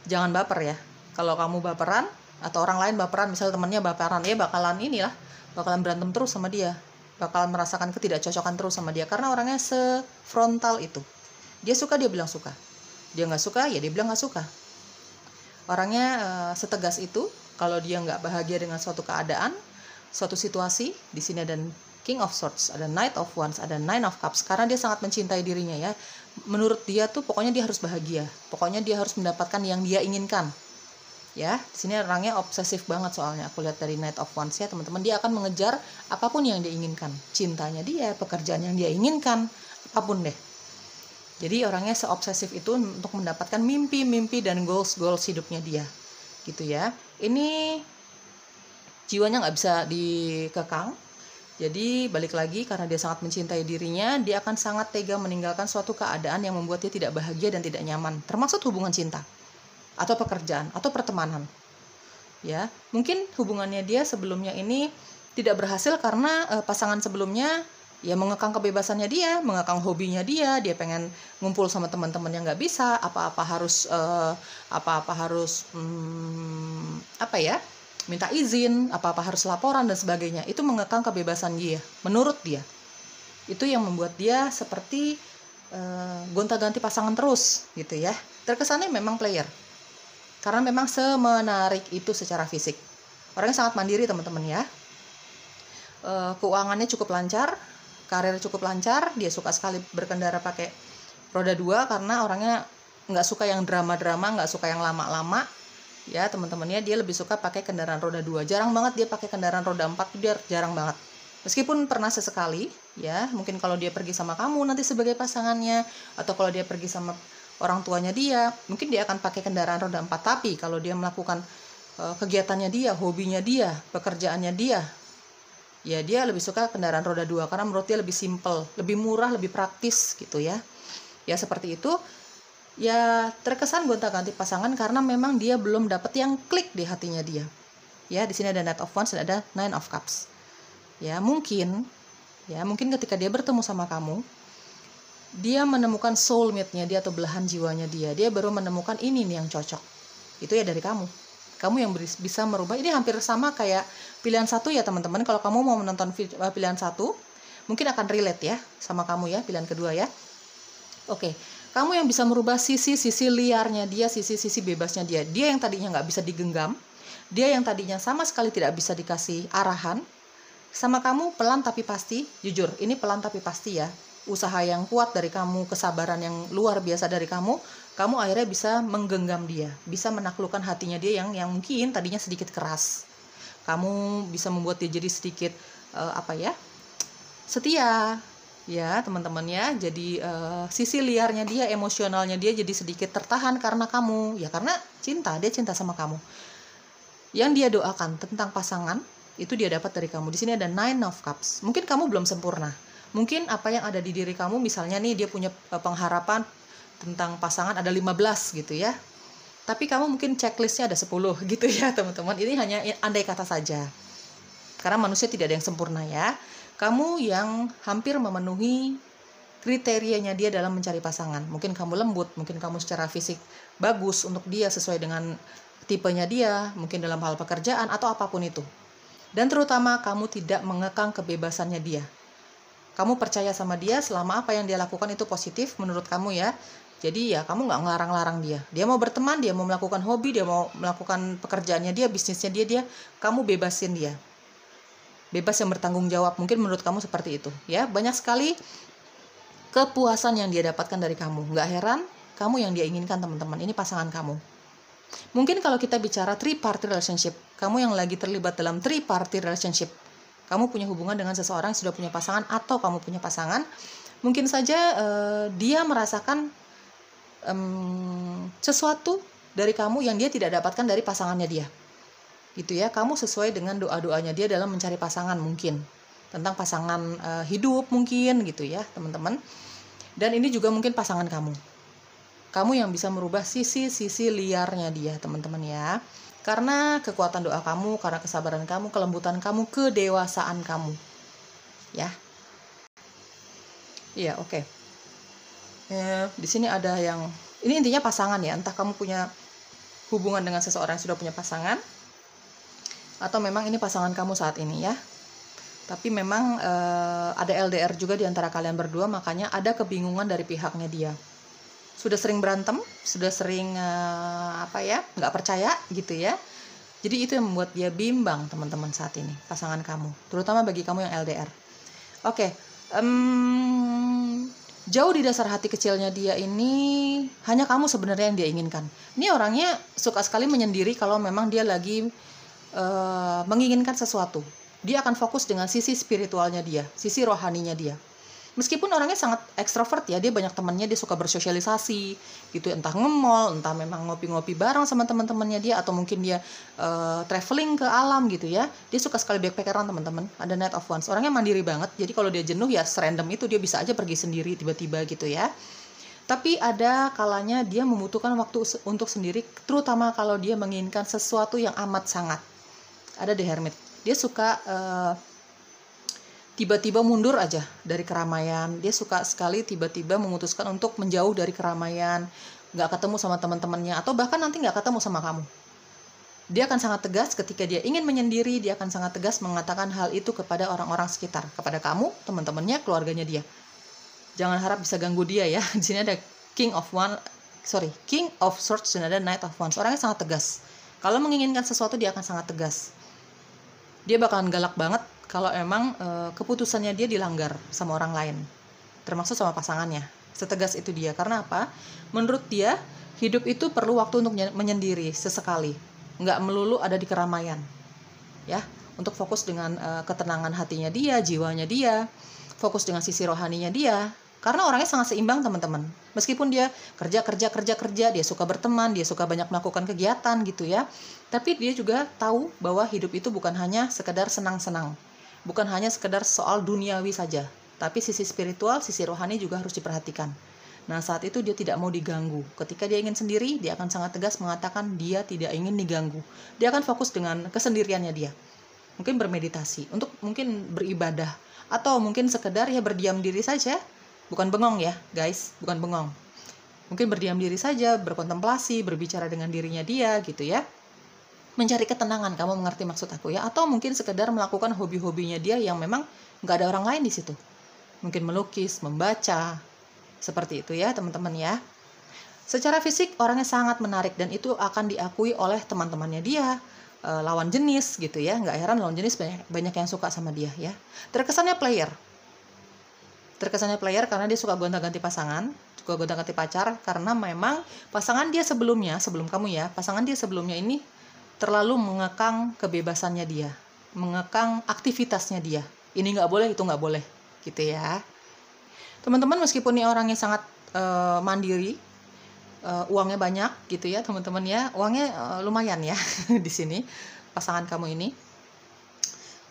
jangan baper ya. Kalau kamu baperan atau orang lain baperan, misalnya temannya baperan, ya bakalan berantem terus sama dia. Bakalan merasakan ketidakcocokan terus sama dia karena orangnya sefrontal itu. Dia suka, dia bilang suka. Dia nggak suka, ya dia bilang nggak suka. Orangnya setegas itu. Kalau dia nggak bahagia dengan suatu keadaan, suatu situasi, di sini ada King of Swords, ada Knight of Wands, ada Nine of Cups. Karena dia sangat mencintai dirinya ya. Menurut dia tuh pokoknya dia harus bahagia. Pokoknya dia harus mendapatkan yang dia inginkan. Ya, di sini orangnya obsesif banget soalnya. Aku lihat dari Knight of Wands ya teman-teman. Dia akan mengejar apapun yang dia inginkan. Cintanya dia, pekerjaan yang dia inginkan, apapun deh. Jadi orangnya seobsesif itu untuk mendapatkan mimpi-mimpi dan goals hidupnya dia, gitu ya. Ini jiwanya nggak bisa dikekang. Jadi balik lagi, karena dia sangat mencintai dirinya, dia akan sangat tega meninggalkan suatu keadaan yang membuat dia tidak bahagia dan tidak nyaman, termasuk hubungan cinta, atau pekerjaan, atau pertemanan. Ya, mungkin hubungannya dia sebelumnya ini tidak berhasil karena pasangan sebelumnya ya mengekang kebebasannya dia, mengekang hobinya dia pengen ngumpul sama teman-teman yang nggak bisa, apa-apa harus minta izin, apa-apa harus laporan dan sebagainya. Itu mengekang kebebasan dia, menurut dia. Itu yang membuat dia seperti gonta-ganti pasangan terus, gitu ya. Terkesannya memang player, karena memang semenarik itu secara fisik. Orangnya sangat mandiri teman-teman ya. Keuangannya cukup lancar, karir cukup lancar, dia suka sekali berkendara pakai roda 2 karena orangnya nggak suka yang drama-drama, nggak suka yang lama-lama. Ya teman-temannya, dia lebih suka pakai kendaraan roda 2. Jarang banget dia pakai kendaraan roda 4, dia jarang banget. Meskipun pernah sesekali, ya mungkin kalau dia pergi sama kamu nanti sebagai pasangannya, atau kalau dia pergi sama orang tuanya dia, mungkin dia akan pakai kendaraan roda 4. Tapi kalau dia melakukan kegiatannya dia, hobinya dia, pekerjaannya dia, ya dia lebih suka kendaraan roda 2 karena menurut dia lebih simple, lebih murah, lebih praktis gitu ya. Ya seperti itu. Ya terkesan gonta-ganti pasangan karena memang dia belum dapat yang klik di hatinya dia. Ya, di sini ada Knight of Wands dan ada Nine of Cups. Ya, mungkin ketika dia bertemu sama kamu, dia menemukan soulmate-nya dia atau belahan jiwanya dia. Dia baru menemukan ini nih yang cocok. Itu ya dari kamu. Kamu yang bisa merubah. Ini hampir sama kayak pilihan 1 ya teman-teman. Kalau kamu mau menonton pilihan 1, mungkin akan relate ya sama kamu ya, pilihan kedua ya. Oke, kamu yang bisa merubah sisi-sisi liarnya dia, sisi-sisi bebasnya dia. Dia yang tadinya nggak bisa digenggam, dia yang tadinya sama sekali tidak bisa dikasih arahan, sama kamu pelan tapi pasti, jujur, ini pelan tapi pasti ya. Usaha yang kuat dari kamu, kesabaran yang luar biasa dari kamu akhirnya bisa menggenggam dia, bisa menaklukkan hatinya dia yang mungkin tadinya sedikit keras. Kamu bisa membuat dia jadi sedikit setia ya teman-teman ya. Jadi sisi liarnya dia, emosionalnya dia jadi sedikit tertahan karena kamu ya, karena dia cinta sama kamu. Yang dia doakan tentang pasangan itu dia dapat dari kamu. Di sini ada Nine of Cups. Mungkin kamu belum sempurna, mungkin apa yang ada di diri kamu, misalnya nih dia punya pengharapan tentang pasangan ada 15 gitu ya, tapi kamu mungkin checklistnya ada 10 gitu ya teman-teman. Ini hanya andai kata saja, karena manusia tidak ada yang sempurna ya. Kamu yang hampir memenuhi kriterianya dia dalam mencari pasangan. Mungkin kamu lembut, mungkin kamu secara fisik bagus untuk dia, sesuai dengan tipenya dia, mungkin dalam hal pekerjaan atau apapun itu. Dan terutama kamu tidak mengekang kebebasannya dia. Kamu percaya sama dia selama apa yang dia lakukan itu positif menurut kamu ya. Jadi ya kamu nggak ngelarang-larang dia. Dia mau berteman, dia mau melakukan hobi, dia mau melakukan pekerjaannya dia, bisnisnya dia, kamu bebasin dia. Bebas yang bertanggung jawab, mungkin menurut kamu seperti itu ya. Banyak sekali kepuasan yang dia dapatkan dari kamu. Nggak heran kamu yang dia inginkan teman-teman. Ini pasangan kamu. Mungkin kalau kita bicara three-party relationship, kamu yang lagi terlibat dalam three-party relationship, kamu punya hubungan dengan seseorang yang sudah punya pasangan atau kamu punya pasangan, mungkin saja dia merasakan sesuatu dari kamu yang dia tidak dapatkan dari pasangannya dia. Gitu ya, kamu sesuai dengan doa-doanya dia dalam mencari pasangan, mungkin tentang pasangan hidup mungkin gitu ya teman-teman. Dan ini juga mungkin pasangan kamu yang bisa merubah sisi-sisi liarnya dia teman-teman ya, karena kekuatan doa kamu, karena kesabaran kamu, kelembutan kamu, kedewasaan kamu ya. Iya, oke. Di sini ada yang ini intinya pasangan ya, entah kamu punya hubungan dengan seseorang yang sudah punya pasangan atau memang ini pasangan kamu saat ini ya. Tapi memang ada LDR juga di antara kalian berdua, makanya ada kebingungan dari pihaknya dia. Sudah sering berantem, sudah sering nggak percaya gitu ya. Jadi itu yang membuat dia bimbang teman-teman saat ini, pasangan kamu, terutama bagi kamu yang LDR. Oke, jauh di dasar hati kecilnya dia ini hanya kamu sebenarnya yang dia inginkan. Ini orangnya suka sekali menyendiri kalau memang dia lagi menginginkan sesuatu. Dia akan fokus dengan sisi spiritualnya dia, sisi rohaninya dia. Meskipun orangnya sangat ekstrovert ya, dia banyak temannya, dia suka bersosialisasi gitu, entah nge-mall, entah memang ngopi-ngopi bareng sama teman-temannya dia, atau mungkin dia traveling ke alam gitu ya. Dia suka sekali backpackeran teman-teman. Ada Knight of Wands, orangnya mandiri banget. Jadi kalau dia jenuh ya serandom itu, dia bisa aja pergi sendiri tiba-tiba gitu ya. Tapi ada kalanya dia membutuhkan waktu untuk sendiri, terutama kalau dia menginginkan sesuatu yang amat sangat. Ada The Hermit, dia suka tiba-tiba mundur aja dari keramaian. Dia suka sekali tiba-tiba memutuskan untuk menjauh dari keramaian, nggak ketemu sama teman-temannya, atau bahkan nanti nggak ketemu sama kamu. Dia akan sangat tegas ketika dia ingin menyendiri. Dia akan sangat tegas mengatakan hal itu kepada orang-orang sekitar, kepada kamu, teman-temannya, keluarganya dia. Jangan harap bisa ganggu dia ya. Di sini ada King of Swords dan ada Knight of Wands. Orangnya sangat tegas. Kalau menginginkan sesuatu dia akan sangat tegas. Dia bakalan galak banget kalau emang keputusannya dia dilanggar sama orang lain, termasuk sama pasangannya. Setegas itu dia. Karena apa? Menurut dia, hidup itu perlu waktu untuk menyendiri sesekali. Nggak melulu ada di keramaian. Ya, untuk fokus dengan ketenangan hatinya dia, jiwanya dia, fokus dengan sisi rohaninya dia. Karena orangnya sangat seimbang teman-teman. Meskipun dia kerja, dia suka berteman, dia suka banyak melakukan kegiatan gitu ya. Tapi dia juga tahu bahwa hidup itu bukan hanya sekedar senang-senang. Bukan hanya sekedar soal duniawi saja. Tapi sisi spiritual, sisi rohani juga harus diperhatikan. Nah saat itu dia tidak mau diganggu. Ketika dia ingin sendiri, dia akan sangat tegas mengatakan dia tidak ingin diganggu. Dia akan fokus dengan kesendiriannya dia. Mungkin bermeditasi, untuk mungkin beribadah. Atau mungkin sekedar ya berdiam diri saja. Bukan bengong ya guys, bukan bengong. Mungkin berdiam diri saja, berkontemplasi, berbicara dengan dirinya dia gitu ya. Mencari ketenangan, kamu mengerti maksud aku ya. Atau mungkin sekedar melakukan hobi-hobinya dia yang memang nggak ada orang lain di situ. mungkin melukis, membaca, seperti itu ya teman-teman ya. Secara fisik orangnya sangat menarik dan itu akan diakui oleh teman-temannya dia, lawan jenis gitu ya. Nggak heran lawan jenis banyak yang suka sama dia ya. Terkesannya player karena dia suka gonta-ganti pasangan, suka gonta-ganti pacar, karena memang pasangan dia sebelumnya, sebelum kamu ya, pasangan dia sebelumnya ini terlalu mengekang kebebasannya dia, mengekang aktivitasnya dia. Ini nggak boleh, itu nggak boleh, gitu ya. Teman-teman, meskipun nih orangnya sangat mandiri, uangnya banyak, gitu ya, teman-teman ya, uangnya lumayan ya di sini pasangan kamu ini,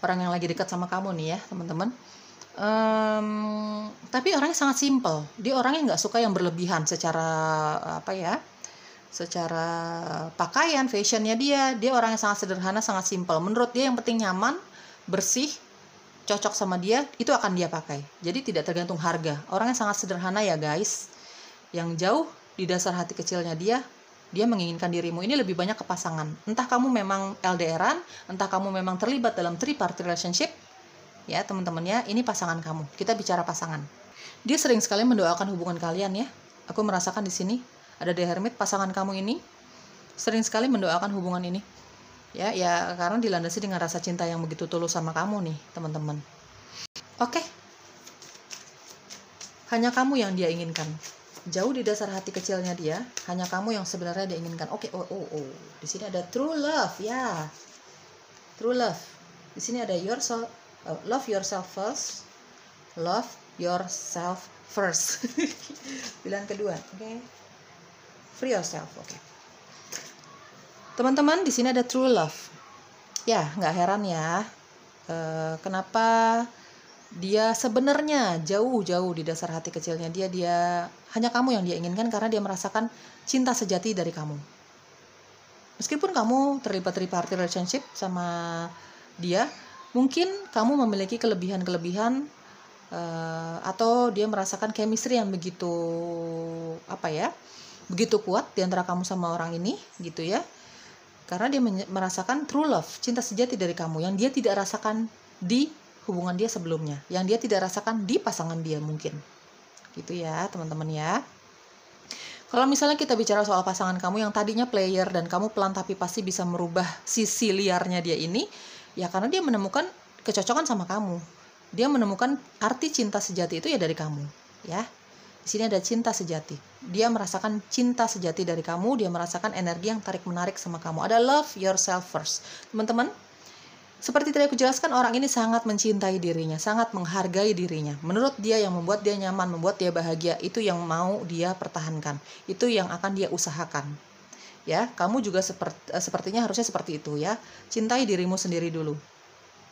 orang yang lagi dekat sama kamu nih ya, teman-teman. Tapi orangnya sangat simple. Dia orangnya nggak suka yang berlebihan secara secara pakaian, fashionnya dia orangnya sangat sederhana, sangat simple. Menurut dia yang penting nyaman, bersih, cocok sama dia, itu akan dia pakai. Jadi tidak tergantung harga. Orangnya sangat sederhana ya guys. Yang jauh di dasar hati kecilnya dia menginginkan dirimu. Ini lebih banyak ke pasangan. Entah kamu memang LDRan, entah kamu memang terlibat dalam three-party relationship, ya teman-teman ya, ini pasangan kamu. Kita bicara pasangan. Dia sering sekali mendoakan hubungan kalian ya. Aku merasakan di sini ada The Hermit, pasangan kamu ini sering sekali mendoakan hubungan ini. Ya karena dilandasi dengan rasa cinta yang begitu tulus sama kamu nih, teman-teman. Oke. Hanya kamu yang dia inginkan. Jauh di dasar hati kecilnya dia, hanya kamu yang sebenarnya dia inginkan. Oke, Di sini ada true love ya. True love. Di sini ada love yourself first. Love yourself first. Pilihan kedua, oke. Free yourself, oke. Teman-teman, di sini ada true love. Ya, nggak heran ya. Kenapa dia sebenarnya jauh-jauh di dasar hati kecilnya dia hanya kamu yang dia inginkan, karena dia merasakan cinta sejati dari kamu. Meskipun kamu terlibat three-party relationship sama dia, mungkin kamu memiliki kelebihan-kelebihan atau dia merasakan chemistry yang begitu begitu kuat di antara kamu sama orang ini, gitu ya. Karena dia merasakan true love, cinta sejati dari kamu yang dia tidak rasakan di hubungan dia sebelumnya, yang dia tidak rasakan di pasangan dia mungkin. Gitu ya, teman-teman ya. Kalau misalnya kita bicara soal pasangan kamu yang tadinya player dan kamu pelan tapi pasti bisa merubah sisi liarnya dia ini, ya karena dia menemukan kecocokan sama kamu. Dia menemukan arti cinta sejati itu ya dari kamu, ya. Di sini ada cinta sejati. Dia merasakan cinta sejati dari kamu, dia merasakan energi yang tarik-menarik sama kamu. Ada love yourself first. Teman-teman, seperti tadi aku jelaskan, orang ini sangat mencintai dirinya, sangat menghargai dirinya. Menurut dia yang membuat dia nyaman, membuat dia bahagia, itu yang mau dia pertahankan. Itu yang akan dia usahakan. Ya, kamu juga sepertinya harusnya seperti itu ya. Cintai dirimu sendiri dulu.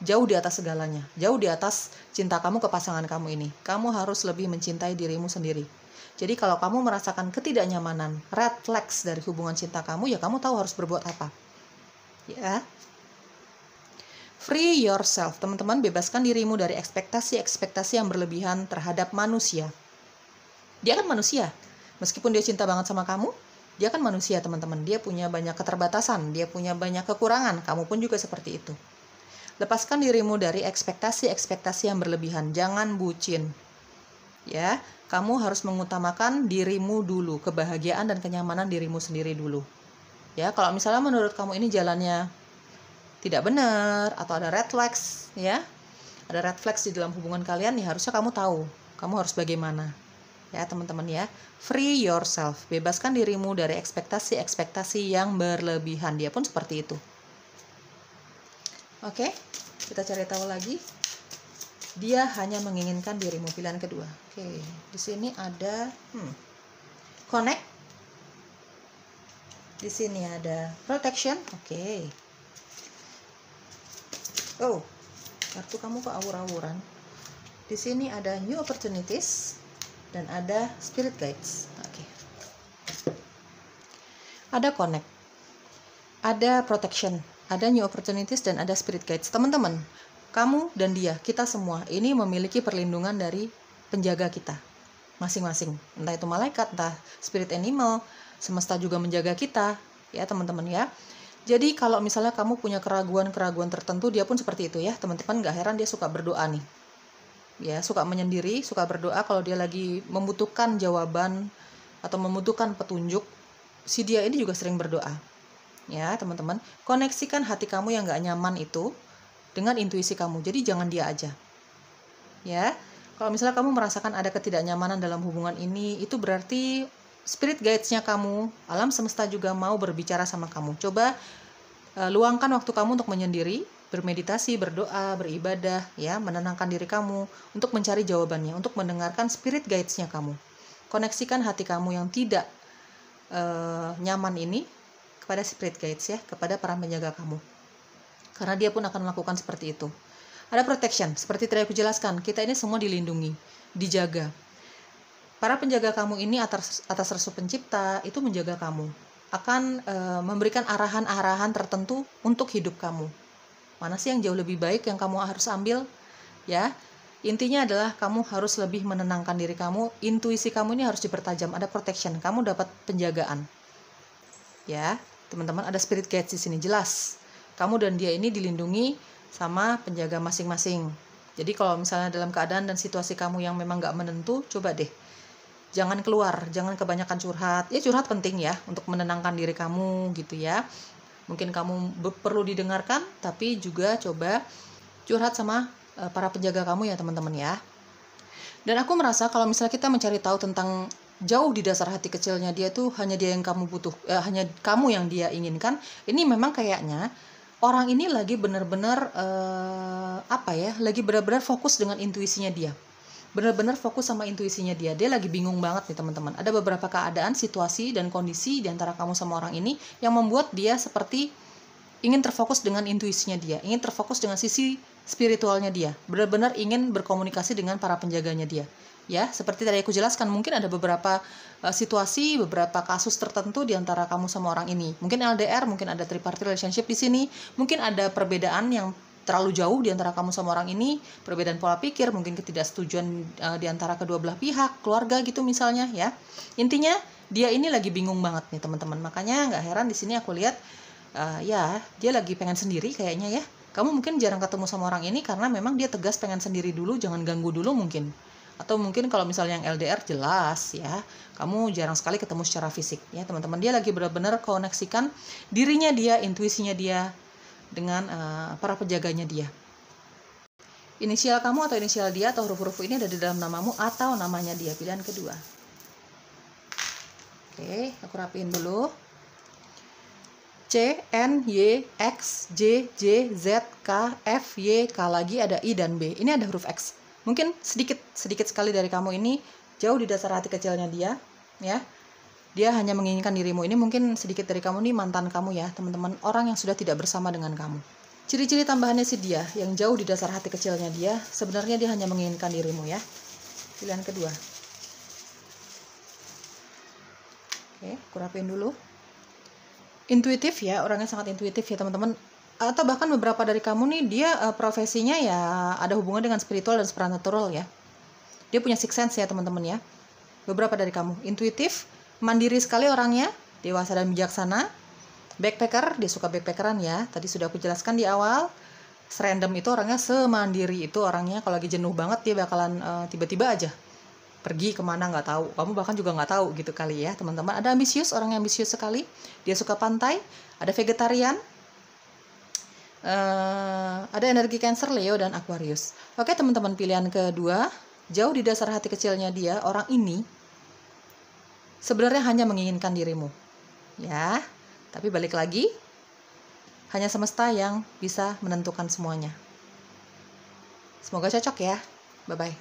Jauh di atas segalanya, jauh di atas cinta kamu ke pasangan kamu ini. Kamu harus lebih mencintai dirimu sendiri. Jadi kalau kamu merasakan ketidaknyamanan, red flags dari hubungan cinta kamu, ya kamu tahu harus berbuat apa. Ya. Free yourself, teman-teman, bebaskan dirimu dari ekspektasi-ekspektasi yang berlebihan terhadap manusia. Dia kan manusia, meskipun dia cinta banget sama kamu, dia kan manusia teman-teman. Dia punya banyak keterbatasan, dia punya banyak kekurangan, kamu pun juga seperti itu. Lepaskan dirimu dari ekspektasi-ekspektasi yang berlebihan, jangan bucin. Ya, kamu harus mengutamakan dirimu dulu, kebahagiaan dan kenyamanan dirimu sendiri dulu. Ya, kalau misalnya menurut kamu ini jalannya tidak benar atau ada red flags, ya, ada red flags di dalam hubungan kalian, ya harusnya kamu tahu kamu harus bagaimana. Ya teman-teman ya, free yourself, bebaskan dirimu dari ekspektasi-ekspektasi yang berlebihan. Dia pun seperti itu. Oke, kita cari tahu lagi. Dia hanya menginginkan dirimu, pilihan kedua. Oke, di sini ada connect. Di sini ada protection. Oke. Oh, kartu kamu kok awur-awuran. Di sini ada new opportunities dan ada spirit guides. Oke. Ada connect. Ada protection, ada new opportunities dan ada spirit guides. Teman-teman, kamu dan dia, kita semua ini memiliki perlindungan dari penjaga kita masing-masing. Entah itu malaikat, entah spirit animal, semesta juga menjaga kita, ya teman-teman ya. Jadi kalau misalnya kamu punya keraguan-keraguan tertentu, dia pun seperti itu ya teman-teman. Gak heran dia suka berdoa nih. ya, suka menyendiri, suka berdoa kalau dia lagi membutuhkan jawaban atau membutuhkan petunjuk. Si dia ini juga sering berdoa. Ya, teman-teman, koneksikan hati kamu yang gak nyaman itu dengan intuisi kamu. Jadi jangan dia aja. Ya, kalau misalnya kamu merasakan ada ketidaknyamanan dalam hubungan ini, itu berarti spirit guides-nya kamu, alam semesta juga mau berbicara sama kamu. Coba luangkan waktu kamu untuk menyendiri, bermeditasi, berdoa, beribadah, ya, menenangkan diri kamu untuk mencari jawabannya, untuk mendengarkan spirit guides-nya kamu. Koneksikan hati kamu yang tidak nyaman ini kepada spirit guides, ya, kepada para penjaga kamu. Karena dia pun akan melakukan seperti itu. Ada protection, seperti tadi aku jelaskan, kita ini semua dilindungi, dijaga. Para penjaga kamu ini atas restu pencipta itu menjaga kamu, akan memberikan arahan-arahan tertentu untuk hidup kamu. Mana sih yang jauh lebih baik yang kamu harus ambil? Ya, intinya adalah kamu harus lebih menenangkan diri kamu, intuisi kamu ini harus dipertajam, ada protection, kamu dapat penjagaan. Ya, teman-teman, ada spirit guides di sini, jelas. Kamu dan dia ini dilindungi sama penjaga masing-masing. Jadi kalau misalnya dalam keadaan dan situasi kamu yang memang gak menentu, coba deh jangan keluar, jangan kebanyakan curhat. Ya, curhat penting ya untuk menenangkan diri kamu gitu ya. Mungkin kamu perlu didengarkan, tapi juga coba curhat sama para penjaga kamu ya teman-teman ya. Dan aku merasa kalau misalnya kita mencari tahu tentang jauh di dasar hati kecilnya dia tuh hanya dia yang kamu hanya kamu yang dia inginkan, ini memang kayaknya orang ini lagi benar-benar lagi benar-benar fokus dengan intuisinya dia. Benar-benar fokus sama intuisinya dia. Dia lagi bingung banget nih teman-teman. Ada beberapa keadaan, situasi, dan kondisi di antara kamu sama orang ini yang membuat dia seperti ingin terfokus dengan intuisinya dia, ingin terfokus dengan sisi spiritualnya dia, benar-benar ingin berkomunikasi dengan para penjaganya dia. Ya, seperti tadi aku jelaskan, mungkin ada beberapa situasi, beberapa kasus tertentu di antara kamu sama orang ini. Mungkin LDR, mungkin ada tripartite relationship di sini, mungkin ada perbedaan yang terlalu jauh di antara kamu sama orang ini, perbedaan pola pikir, mungkin ketidaksetujuan di antara kedua belah pihak, keluarga gitu misalnya ya. Intinya dia ini lagi bingung banget nih teman-teman. Makanya nggak heran di sini aku lihat ya dia lagi pengen sendiri kayaknya ya. Kamu mungkin jarang ketemu sama orang ini karena memang dia tegas pengen sendiri dulu, jangan ganggu dulu mungkin. Atau mungkin kalau misalnya yang LDR jelas ya, kamu jarang sekali ketemu secara fisik ya teman-teman. Dia lagi benar-benar koneksikan dirinya dia, intuisinya dia dengan para penjaganya dia. Inisial kamu atau inisial dia atau huruf-huruf ini ada di dalam namamu atau namanya dia, pilihan kedua. Oke, aku rapiin dulu. C, N, Y, X, J, J, Z, K, F, Y, K lagi ada I dan B. Ini ada huruf X. Mungkin sedikit sekali dari kamu ini jauh di dasar hati kecilnya dia, ya. Dia hanya menginginkan dirimu. Ini mungkin sedikit dari kamu nih mantan kamu ya, teman-teman. Orang yang sudah tidak bersama dengan kamu. Ciri-ciri tambahannya sih dia, yang jauh di dasar hati kecilnya dia, sebenarnya dia hanya menginginkan dirimu ya. Pilihan kedua. Oke, aku rapiin dulu. Intuitif ya, orangnya sangat intuitif ya teman-teman. Atau bahkan beberapa dari kamu nih, dia profesinya ya ada hubungan dengan spiritual dan supernatural ya. Dia punya sixth sense ya teman-teman ya. Beberapa dari kamu, intuitif, mandiri sekali orangnya, dewasa dan bijaksana, backpacker, dia suka backpackeran ya, tadi sudah aku jelaskan di awal. Serandom itu orangnya semandiri itu orangnya, kalau lagi jenuh banget dia bakalan tiba-tiba aja pergi kemana nggak tahu, kamu bahkan juga nggak tahu gitu kali ya teman-teman. Ada ambisius, orang yang ambisius sekali, dia suka pantai, ada vegetarian, ada energi Cancer, Leo, dan Aquarius. Oke teman-teman, pilihan kedua, jauh di dasar hati kecilnya dia, orang ini sebenarnya hanya menginginkan dirimu ya, tapi balik lagi hanya semesta yang bisa menentukan semuanya. Semoga cocok ya. Bye bye.